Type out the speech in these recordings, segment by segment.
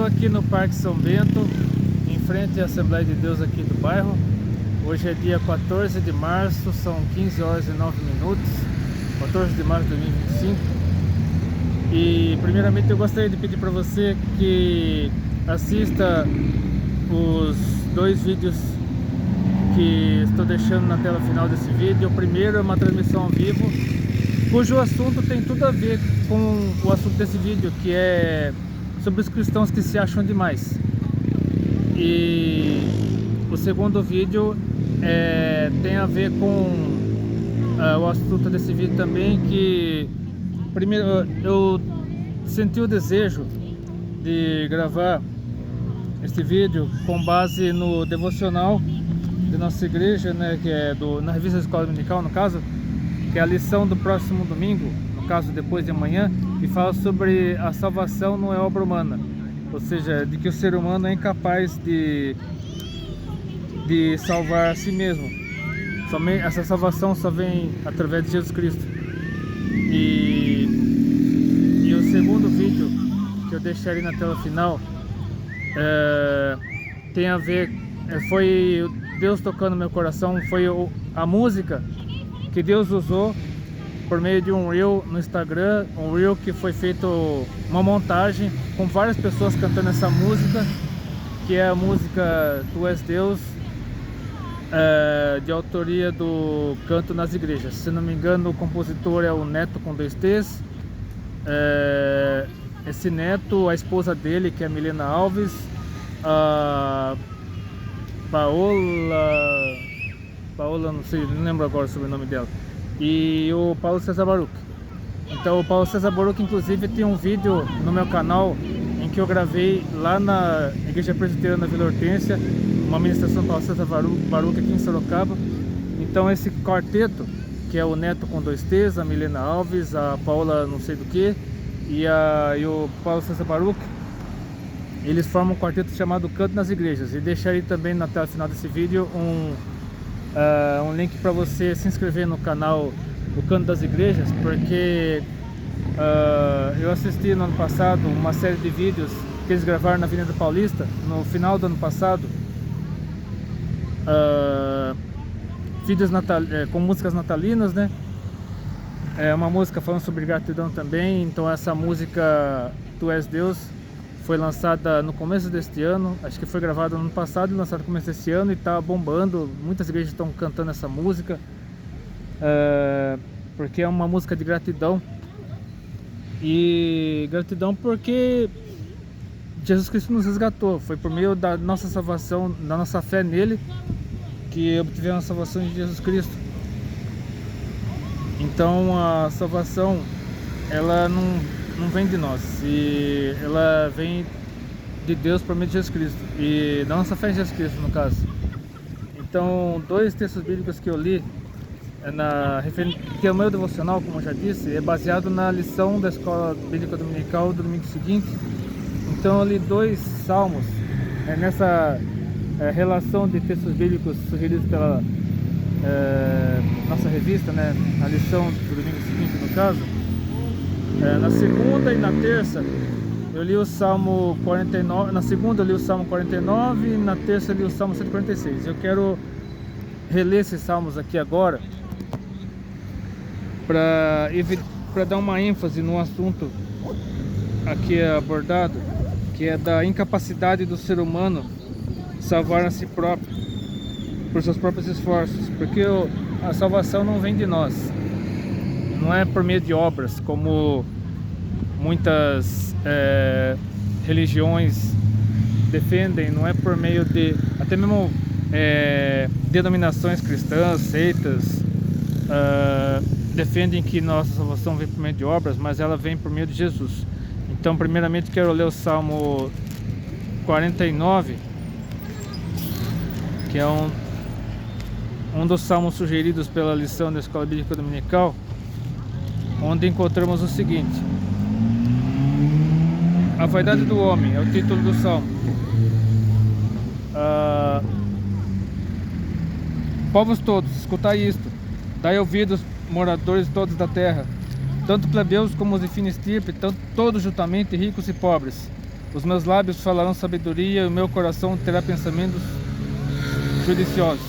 aqui no Parque São Bento, em frente à Assembleia de Deus aqui do bairro. Hoje é dia 14 de março, são 15 horas e 9 minutos, 14 de março de 2025. E primeiramente eu gostaria de pedir para você que assista os dois vídeos que estou deixando na tela final desse vídeo. O primeiro é uma transmissão ao vivo, cujo assunto tem tudo a ver com o assunto desse vídeo, que é sobre os cristãos que se acham demais. E o segundo vídeo tem a ver com o assunto desse vídeo também, que primeiro eu senti o desejo de gravar este vídeo com base no devocional de nossa igreja, né, que é na revista Escola Dominical, no caso, que é a lição do próximo domingo, no caso depois de amanhã, que fala sobre a salvação não é obra humana, ou seja, de que o ser humano é incapaz de salvar a si mesmo. Somente essa salvação só vem através de Jesus Cristo. E o segundo vídeo que eu deixarei na tela final tem a ver, foi Deus tocando no meu coração, foi a música que Deus usou por meio de um reel no Instagram, um reel que foi feito uma montagem com várias pessoas cantando essa música, que é a música Tu És Deus, de autoria do Canto nas Igrejas. Se não me engano, o compositor é o Neto com 2 T's. Esse Neto, a esposa dele, que é a Milena Alves, a Paola, não sei, não lembro agora sobre o nome dela, e o Paulo César Baruch. Então o Paulo César Baruch, inclusive, tem um vídeo no meu canal em que eu gravei lá na Igreja Presbiteriana Vila Hortência, uma ministração do Paulo César Baruch aqui em Sorocaba. Então esse quarteto, que é o Neto com 2 T's, a Milena Alves, a Paola não sei do que e o Paulo César Baruch, eles formam um quarteto chamado Canto nas Igrejas. E deixarei também na tela final desse vídeo um link para você se inscrever no canal do Canto das Igrejas, porque eu assisti no ano passado uma série de vídeos que eles gravaram na Avenida Paulista no final do ano passado, vídeos com músicas natalinas, né? Uma música falando sobre gratidão também. Então essa música Tu És Deus foi lançada no começo deste ano, acho que foi gravada no ano passado e lançada no começo deste ano, e está bombando. Muitas igrejas estão cantando essa música, porque é uma música de gratidão. E gratidão porque Jesus Cristo nos resgatou. Foi por meio da nossa salvação, da nossa fé nele, que obtivemos a salvação de Jesus Cristo. Então a salvação, ela não vem de nós, e ela vem de Deus por meio de Jesus Cristo, e da nossa fé em Jesus Cristo, no caso. Então, 2 textos bíblicos que eu li, que é o meu devocional, como eu já disse, é baseado na lição da Escola Bíblica Dominical do domingo seguinte. Então eu li 2 salmos nessa relação de textos bíblicos sugeridos pela nossa revista, né, a lição do domingo seguinte, no caso. Na segunda e na terça eu li o Salmo 49, na segunda eu li o Salmo 49 e na terça eu li o Salmo 146. Eu quero reler esses salmos aqui agora para dar uma ênfase no assunto aqui abordado, que é da incapacidade do ser humano salvar a si próprio por seus próprios esforços, porque a salvação não vem de nós, não é por meio de obras, como muitas religiões defendem, não é por meio de, até mesmo denominações cristãs, seitas, defendem que nossa salvação vem por meio de obras, mas ela vem por meio de Jesus. Então primeiramente quero ler o Salmo 49, que é um dos salmos sugeridos pela lição da Escola Bíblica Dominical, onde encontramos o seguinte: a vaidade do homem, é o título do salmo. Povos todos, escutai isto, dai ouvidos, moradores todos da terra, tanto plebeus como os de fina estirpe, tanto todos juntamente, ricos e pobres. Os meus lábios falarão sabedoria, e o meu coração terá pensamentos judiciosos.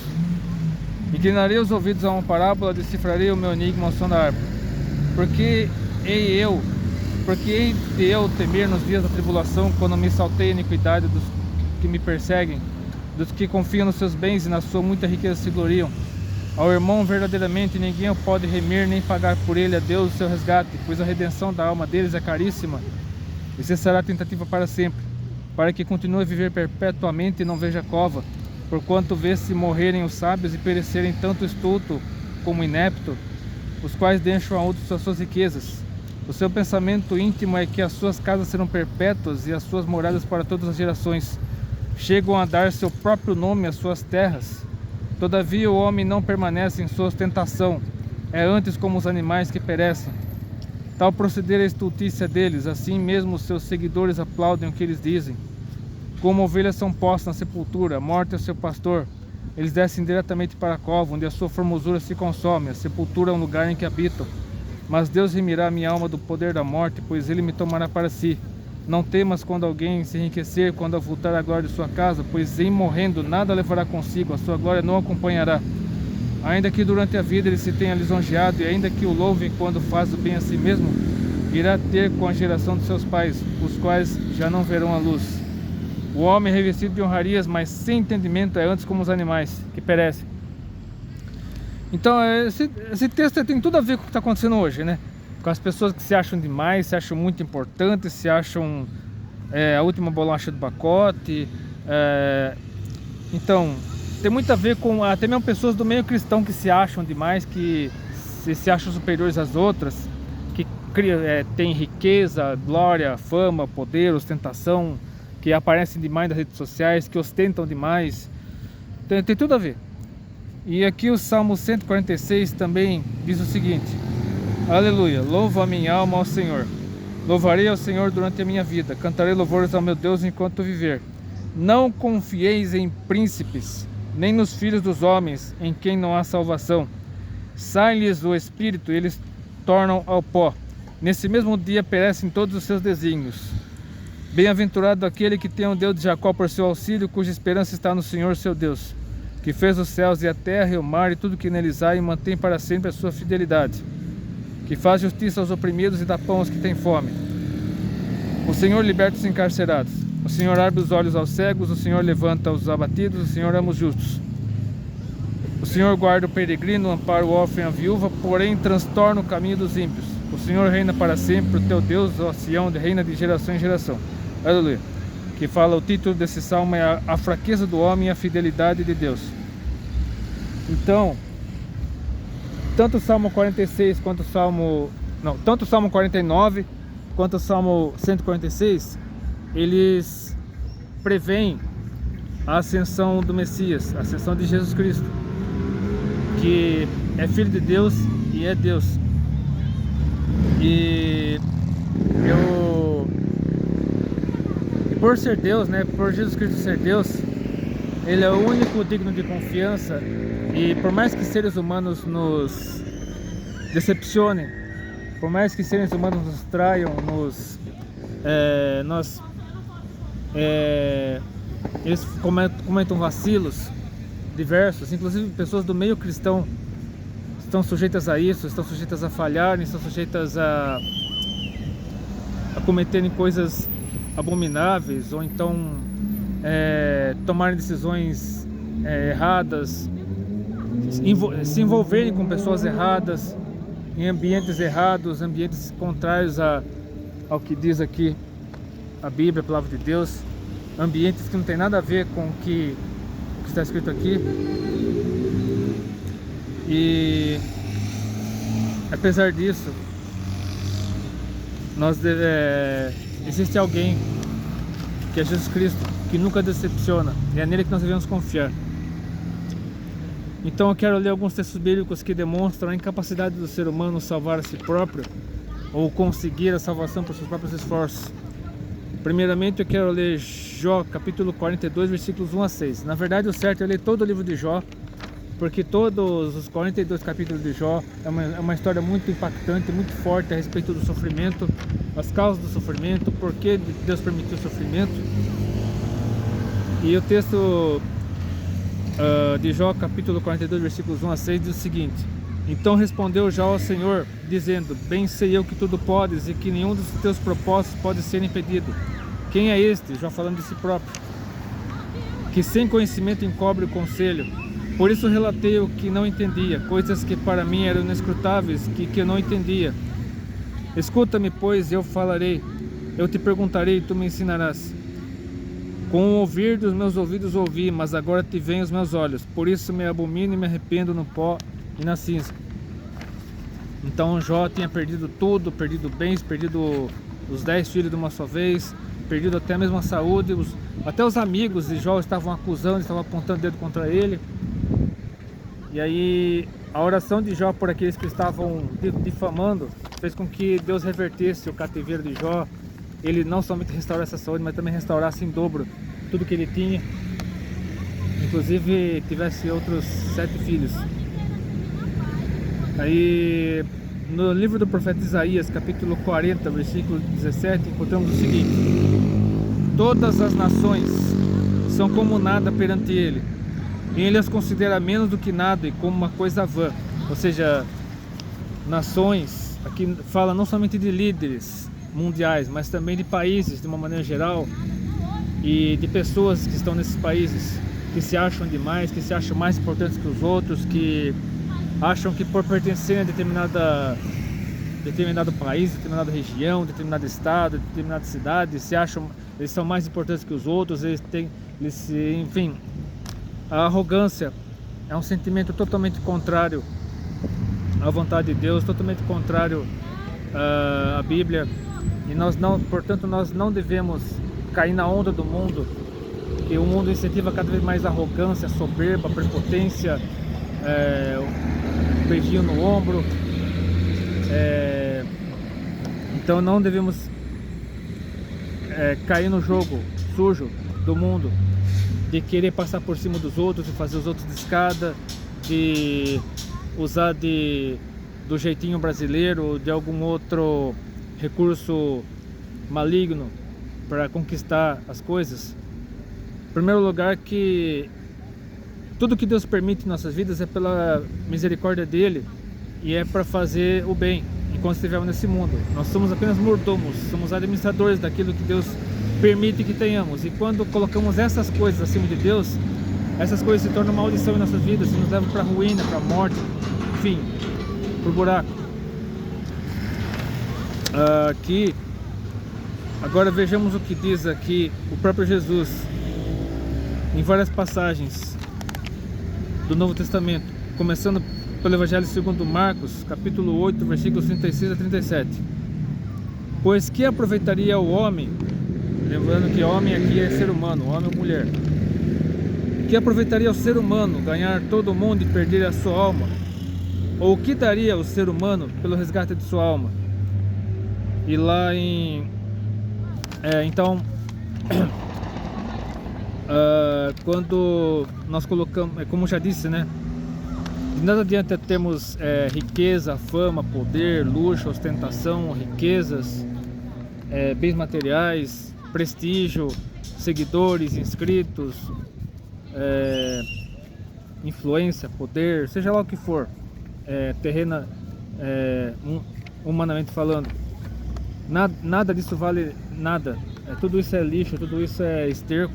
Inclinarei os ouvidos a uma parábola, decifrarei o meu enigma ao som da harpa. Porque hei de eu temer nos dias da tribulação, quando me saltei a iniquidade dos que me perseguem, dos que confiam nos seus bens e na sua muita riqueza se gloriam. Ao irmão verdadeiramente ninguém o pode remir, nem pagar por ele a Deus o seu resgate, pois a redenção da alma deles é caríssima, e cessará a tentativa para sempre, para que continue a viver perpetuamente e não veja cova, porquanto vê-se morrerem os sábios e perecerem tanto o estulto como o inepto, os quais deixam a outros as suas riquezas. O seu pensamento íntimo é que as suas casas serão perpétuas e as suas moradas para todas as gerações. Chegam a dar seu próprio nome às suas terras. Todavia o homem não permanece em sua ostentação, é antes como os animais que perecem. Tal proceder é a estultícia deles, assim mesmo os seus seguidores aplaudem o que eles dizem. Como ovelhas são postas na sepultura, a morte é o seu pastor. Eles descem diretamente para a cova, onde a sua formosura se consome. A sepultura é um lugar em que habitam. Mas Deus remirá a minha alma do poder da morte, pois ele me tomará para si. Não temas quando alguém se enriquecer, quando avultar a glória de sua casa, pois em morrendo nada levará consigo, a sua glória não acompanhará. Ainda que durante a vida ele se tenha lisonjeado, e ainda que o louve quando faz o bem a si mesmo, irá ter com a geração de seus pais, os quais já não verão a luz. O homem revestido de honrarias, mas sem entendimento, é antes como os animais, que perecem. Então esse texto tem tudo a ver com o que está acontecendo hoje, né? Com as pessoas que se acham demais, se acham muito importantes, se acham a última bolacha do pacote. Então, tem muito a ver com até mesmo pessoas do meio cristão que se acham demais, que se acham superiores às outras, que têm riqueza, glória, fama, poder, ostentação, que aparecem demais nas redes sociais, que ostentam demais. Tem tudo a ver. E aqui o Salmo 146 também diz o seguinte: Aleluia, louvo a minha alma ao Senhor. Louvarei ao Senhor durante a minha vida, cantarei louvores ao meu Deus enquanto viver. Não confieis em príncipes, nem nos filhos dos homens, em quem não há salvação. Sai-lhes o espírito e eles tornam ao pó. Nesse mesmo dia perecem todos os seus desígnios. Bem-aventurado aquele que tem o Deus de Jacó por seu auxílio, cuja esperança está no Senhor seu Deus, que fez os céus e a terra e o mar e tudo que neles há, e mantém para sempre a sua fidelidade, que faz justiça aos oprimidos e dá pão aos que têm fome. O Senhor liberta os encarcerados, o Senhor abre os olhos aos cegos, o Senhor levanta os abatidos, o Senhor ama os justos. O Senhor guarda o peregrino, ampara o órfão e a viúva, porém transtorna o caminho dos ímpios. O Senhor reina para sempre, o teu Deus, ó Sião, reina de geração em geração. Aleluia. Que fala, o título desse salmo é a fraqueza do homem e a fidelidade de Deus. Então, tanto o Salmo 46 quanto o Salmo... tanto o Salmo 49 quanto o Salmo 146, eles preveem a ascensão do Messias, a ascensão de Jesus Cristo, que é Filho de Deus e é Deus. E por ser Deus, né, por Jesus Cristo ser Deus, Ele é o único digno de confiança. E por mais que seres humanos nos decepcionem, por mais que seres humanos nos traiam, eles cometam vacilos diversos, inclusive pessoas do meio cristão estão sujeitas a isso, estão sujeitas a falharem, estão sujeitas a cometerem coisas abomináveis, ou então tomarem decisões erradas, se envolverem com pessoas erradas, em ambientes errados, ambientes contrários ao que diz aqui a Bíblia, a palavra de Deus, ambientes que não tem nada a ver com o que está escrito aqui. E apesar disso, existe alguém que é Jesus Cristo, que nunca decepciona, e é nele que nós devemos confiar. Então eu quero ler alguns textos bíblicos que demonstram a incapacidade do ser humano salvar a si próprio, ou conseguir a salvação por seus próprios esforços. Primeiramente eu quero ler Jó, capítulo 42, versículos 1 a 6. Na verdade o certo é ler todo o livro de Jó, porque todos os 42 capítulos de Jó é uma história muito impactante, muito forte a respeito do sofrimento, as causas do sofrimento, o porquê Deus permitiu o sofrimento. E o texto de Jó, capítulo 42, versículos 1 a 6, diz o seguinte: Então respondeu Jó ao Senhor, dizendo: Bem sei eu que tudo podes e que nenhum dos teus propósitos pode ser impedido. Quem é este? Jó falando de si próprio, que sem conhecimento encobre o conselho. Por isso relatei o que não entendia, coisas que para mim eram inescrutáveis, que eu não entendia. Escuta-me, pois, eu falarei, eu te perguntarei e tu me ensinarás. Com o ouvir dos meus ouvidos ouvi, mas agora te veem os meus olhos. Por isso me abomino e me arrependo no pó e na cinza. Então Jó tinha perdido tudo, perdido bens, perdido os 10 filhos de uma só vez, perdido até mesmo a saúde, até os amigos de Jó estavam acusando, estavam apontando o dedo contra ele. E aí a oração de Jó por aqueles que estavam difamando fez com que Deus revertesse o cativeiro de Jó. Ele não somente restaurasse a saúde, mas também restaurasse em dobro tudo que ele tinha, inclusive tivesse outros 7 filhos. Aí no livro do profeta Isaías, capítulo 40, versículo 17, encontramos o seguinte: Todas as nações são como nada perante ele, e ele as considera menos do que nada e como uma coisa vã. Ou seja, nações, aqui fala não somente de líderes mundiais, mas também de países de uma maneira geral, e de pessoas que estão nesses países, que se acham demais, que se acham mais importantes que os outros, que acham que por pertencerem a determinado país, determinada região, determinado estado, determinada cidade, se acham, eles são mais importantes que os outros, enfim, a arrogância é um sentimento totalmente contrário à vontade de Deus, totalmente contrário à Bíblia, e portanto nós não devemos cair na onda do mundo, que o mundo incentiva cada vez mais arrogância, soberba, prepotência, beijinho no ombro. Então não devemos cair no jogo sujo do mundo, de querer passar por cima dos outros, de fazer os outros de escada, de usar do jeitinho brasileiro, de algum outro recurso maligno para conquistar as coisas. Em primeiro lugar, que tudo que Deus permite em nossas vidas é pela misericórdia dele e é para fazer o bem enquanto estivermos nesse mundo. Nós somos apenas mordomos, somos administradores daquilo que Deus permite que tenhamos, e quando colocamos essas coisas acima de Deus, essas coisas se tornam maldição em nossas vidas e nos levam para a ruína, para a morte, enfim, para o buraco. Aqui, agora vejamos o que diz aqui o próprio Jesus em várias passagens do Novo Testamento, começando pelo Evangelho segundo Marcos, capítulo 8, versículos 36 a 37. Pois que aproveitaria o homem, lembrando que homem aqui é ser humano, homem ou mulher, que aproveitaria o ser humano ganhar todo o mundo e perder a sua alma? Ou o que daria o ser humano pelo resgate de sua alma? E lá então quando nós colocamos, como já disse, né, de nada adianta termos riqueza, fama, poder, luxo, ostentação, riquezas, bens materiais, prestígio, seguidores, inscritos, influência, poder, seja lá o que for, terrena, humanamente falando. Nada disso vale nada, tudo isso é lixo, tudo isso é esterco,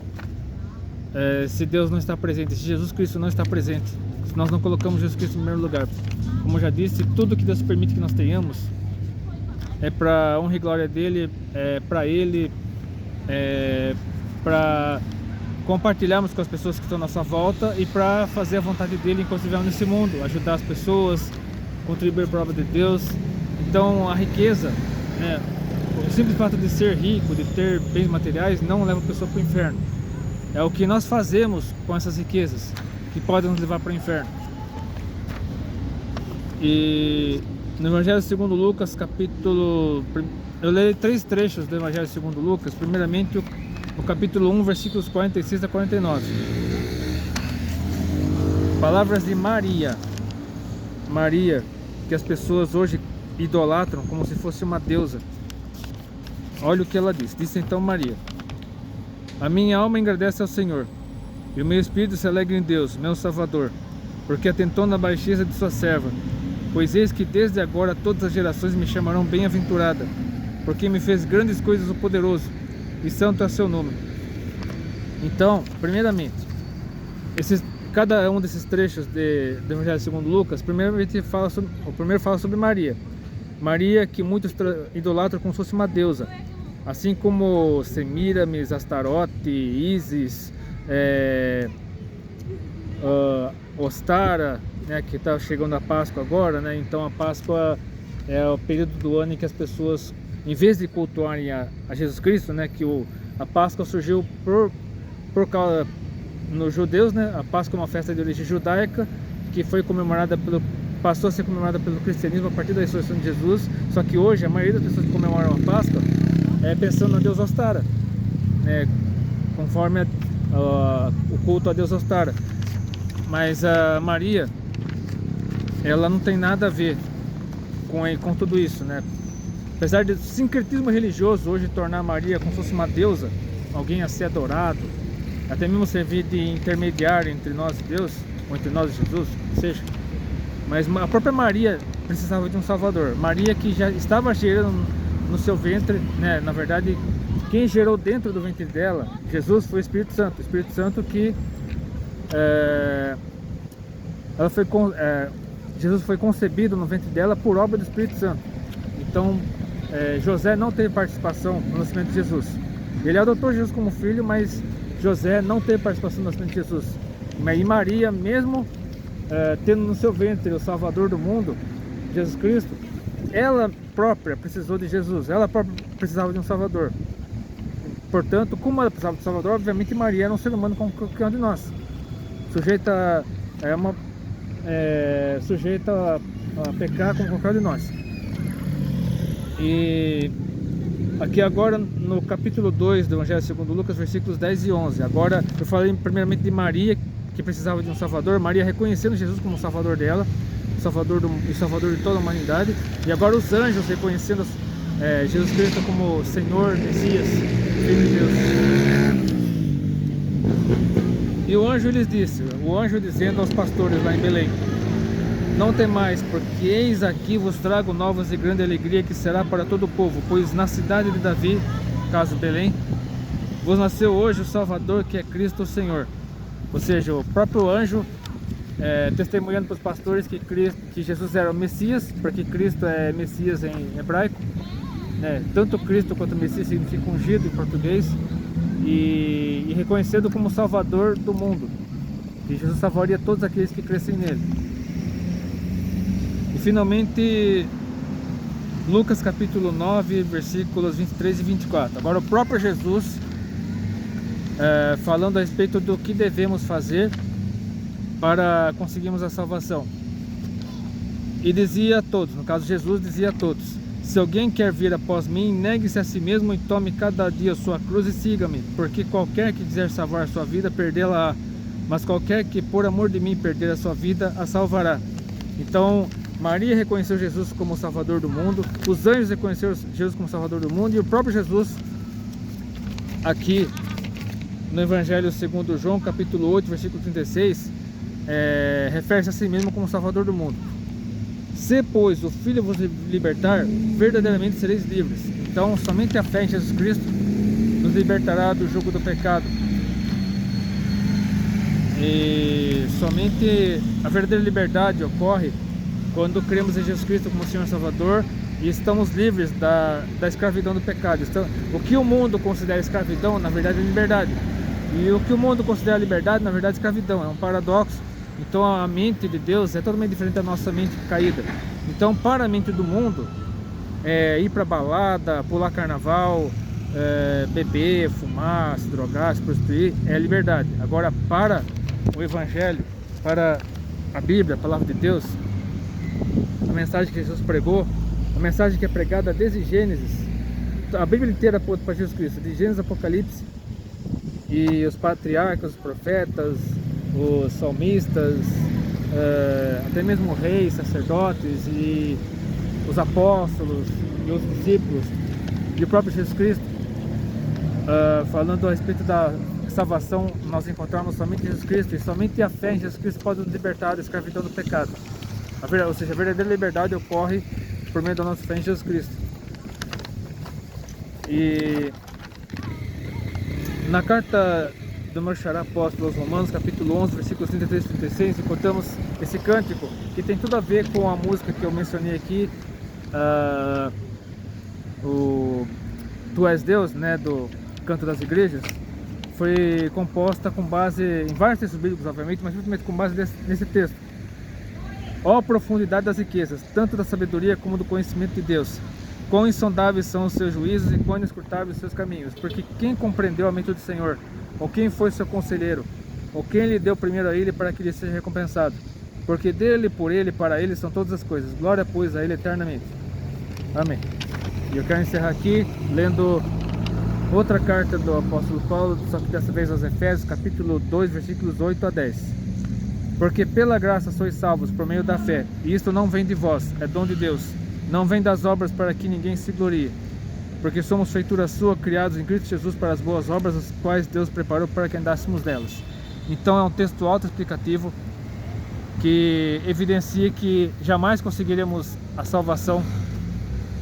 se Deus não está presente, se Jesus Cristo não está presente, se nós não colocamos Jesus Cristo em primeiro lugar. Como eu já disse, tudo que Deus permite que nós tenhamos é para honra e glória dele, para ele, para compartilharmos com as pessoas que estão à nossa volta e para fazer a vontade dele enquanto estivermos nesse mundo, ajudar as pessoas, contribuir para a obra de Deus. Então a riqueza, o simples fato de ser rico, de ter bens materiais, não leva a pessoa para o inferno. É o que nós fazemos com essas riquezas que podem nos levar para o inferno. E no Evangelho segundo Lucas, eu leio 3 trechos do Evangelho segundo Lucas. Primeiramente o capítulo 1, versículos 46 a 49. Palavras de Maria. Maria, que as pessoas hoje idolatram como se fosse uma deusa. Olha o que ela disse. Disse então Maria: a minha alma engrandece ao Senhor, e o meu espírito se alegra em Deus, meu Salvador, porque atentou na baixeza de sua serva. Pois eis que desde agora todas as gerações me chamarão bem-aventurada, porque me fez grandes coisas o Poderoso, e santo é seu nome. Então, primeiramente, cada um desses trechos do Evangelho segundo Lucas, o primeiro fala sobre Maria. Maria, que muitos idolatram como se fosse uma deusa, assim como Semíramis, Astarote, Ísis, Ostara, né, que está chegando a Páscoa agora, né? Então a Páscoa é o período do ano em que as pessoas, em vez de cultuarem a Jesus Cristo, né, que a Páscoa surgiu por causa nos judeus, né? A Páscoa é uma festa de origem judaica que foi comemorada passou a ser comemorada pelo cristianismo a partir da ressurreição de Jesus. Só que hoje a maioria das pessoas que comemoram a Páscoa pensando na deusa Ostara, né, conforme o culto a Deus Ostara. Mas a Maria, ela não tem nada a ver com tudo isso, né? Apesar do sincretismo religioso hoje tornar Maria como se fosse uma deusa, alguém a ser adorado, até mesmo servir de intermediário entre nós e Deus, ou entre nós e Jesus, seja. Mas a própria Maria precisava de um Salvador. Maria, que já estava gerando no seu ventre, né? Na verdade, quem gerou dentro do ventre dela, Jesus, foi o Espírito Santo. O Espírito Santo que Jesus foi concebido no ventre dela por obra do Espírito Santo. Então, José não teve participação no nascimento de Jesus. Ele adotou Jesus como filho, mas José não teve participação no nascimento de Jesus. E Maria, mesmo tendo no seu ventre o Salvador do mundo, Jesus Cristo, ela própria precisou de Jesus, ela própria precisava de um Salvador. Portanto, como ela precisava de um Salvador, obviamente Maria era um ser humano como qualquer um de nós, sujeita a pecar como qualquer um de nós. E aqui agora no capítulo 2 do Evangelho segundo Lucas, versículos 10 e 11. Agora eu falei primeiramente de Maria, que precisava de um Salvador. Maria reconhecendo Jesus como o Salvador dela, Salvador de toda a humanidade. E agora os anjos reconhecendo Jesus Cristo como Senhor, Messias, Filho de Deus. E o anjo lhes disse, dizendo aos pastores lá em Belém: não temais, porque eis aqui vos trago novas de grande alegria, que será para todo o povo, pois na cidade de Davi, caso Belém, vos nasceu hoje o Salvador, que é Cristo o Senhor. Ou seja, o próprio anjo testemunhando para os pastores que Jesus era o Messias, porque Cristo é Messias em hebraico, né? Tanto Cristo quanto Messias significa ungido em português, e reconhecendo como Salvador do mundo, que Jesus salvaria todos aqueles que crescem nele. E finalmente Lucas capítulo 9, versículos 23 e 24. Agora o próprio Jesus falando a respeito do que devemos fazer para conseguirmos a salvação. E dizia a todos, no caso Jesus dizia a todos: se alguém quer vir após mim, negue-se a si mesmo e tome cada dia sua cruz e siga-me, porque qualquer que quiser salvar a sua vida, perdê-la-á, mas qualquer que por amor de mim perder a sua vida, a salvará. Então Maria reconheceu Jesus como o Salvador do mundo, os anjos reconheceram Jesus como o Salvador do mundo, e o próprio Jesus, aqui no Evangelho segundo João, capítulo 8, versículo 36, refere-se a si mesmo como o Salvador do mundo. Se, pois, o Filho vos libertar, verdadeiramente sereis livres. Então, somente a fé em Jesus Cristo nos libertará do jugo do pecado. E somente a verdadeira liberdade ocorre quando cremos em Jesus Cristo como Senhor e Salvador e estamos livres da escravidão do pecado. Então, o que o mundo considera escravidão, na verdade é liberdade. E o que o mundo considera liberdade, na verdade é escravidão. É um paradoxo. Então a mente de Deus é totalmente diferente da nossa mente caída. Então para a mente do mundo, ir para balada, pular carnaval, beber, fumar, se drogar, se prostituir, é liberdade. Agora para o Evangelho, para a Bíblia, a Palavra de Deus, a mensagem que Jesus pregou, a mensagem que é pregada desde Gênesis, a Bíblia inteira aponta para Jesus Cristo, de Gênesis a Apocalipse, e os patriarcas, os profetas, os salmistas, até mesmo reis, sacerdotes e os apóstolos e os discípulos e o próprio Jesus Cristo, falando a respeito da salvação, nós encontramos somente Jesus Cristo, e somente a fé em Jesus Cristo pode nos libertar da escravidão do pecado. Ou seja, a verdadeira liberdade ocorre por meio da nossa fé em Jesus Cristo. E na carta do meu xará apóstolo aos Romanos, capítulo 11, versículos 33 e 36, encontramos esse cântico que tem tudo a ver com a música que eu mencionei aqui, o Tu És Deus, né, do Canto das Igrejas. Foi composta com base em vários textos bíblicos, obviamente, mas principalmente com base nesse texto. Ó profundidade das riquezas, tanto da sabedoria como do conhecimento de Deus. Quão insondáveis são os seus juízos e quão inescrutáveis os seus caminhos. Porque quem compreendeu a mente do Senhor? Ou quem foi seu conselheiro? Ou quem lhe deu primeiro a ele para que lhe seja recompensado? Porque dele, por ele e para ele são todas as coisas. Glória, pois, a ele eternamente. Amém. E eu quero encerrar aqui lendo outra carta do apóstolo Paulo, só que dessa vez aos Efésios, capítulo 2, versículos 8 a 10. Porque pela graça sois salvos por meio da fé, e isto não vem de vós, é dom de Deus. Não vem das obras para que ninguém se glorie. Porque somos feitura sua, criados em Cristo Jesus para as boas obras, as quais Deus preparou para que andássemos nelas. Então é um texto autoexplicativo que evidencia que jamais conseguiremos a salvação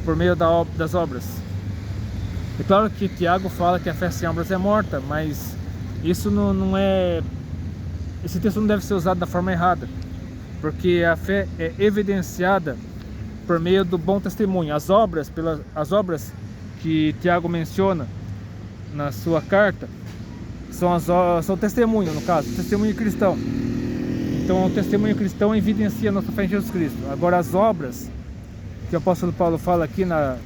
por meio das obras. É claro que Tiago fala que a fé sem obras é morta, mas isso não é... Esse texto não deve ser usado da forma errada, porque a fé é evidenciada por meio do bom testemunho. As obras que Tiago menciona na sua carta são testemunho, no caso, testemunho cristão. Então o testemunho cristão evidencia a nossa fé em Jesus Cristo. Agora as obras que o apóstolo Paulo fala aqui na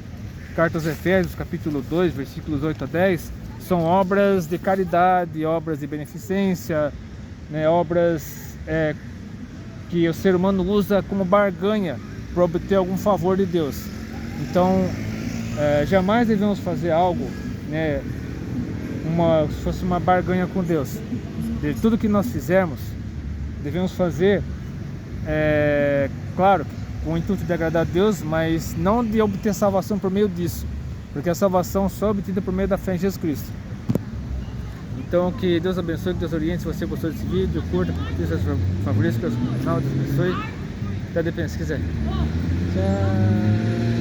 carta aos Efésios, capítulo 2, versículos 8 a 10, são obras de caridade, obras de beneficência, né, obras que o ser humano usa como barganha para obter algum favor de Deus. Então jamais devemos fazer algo, né, se fosse uma barganha com Deus. De tudo que nós fizermos, devemos fazer, claro, com o intuito de agradar a Deus, mas não de obter salvação por meio disso, porque a salvação só é obtida por meio da fé em Jesus Cristo. Então que Deus abençoe, que Deus oriente. Se você gostou desse vídeo, curta, compartilhe seus favoritos, que o canal Deus abençoe. Até depois, se quiser. Tchau.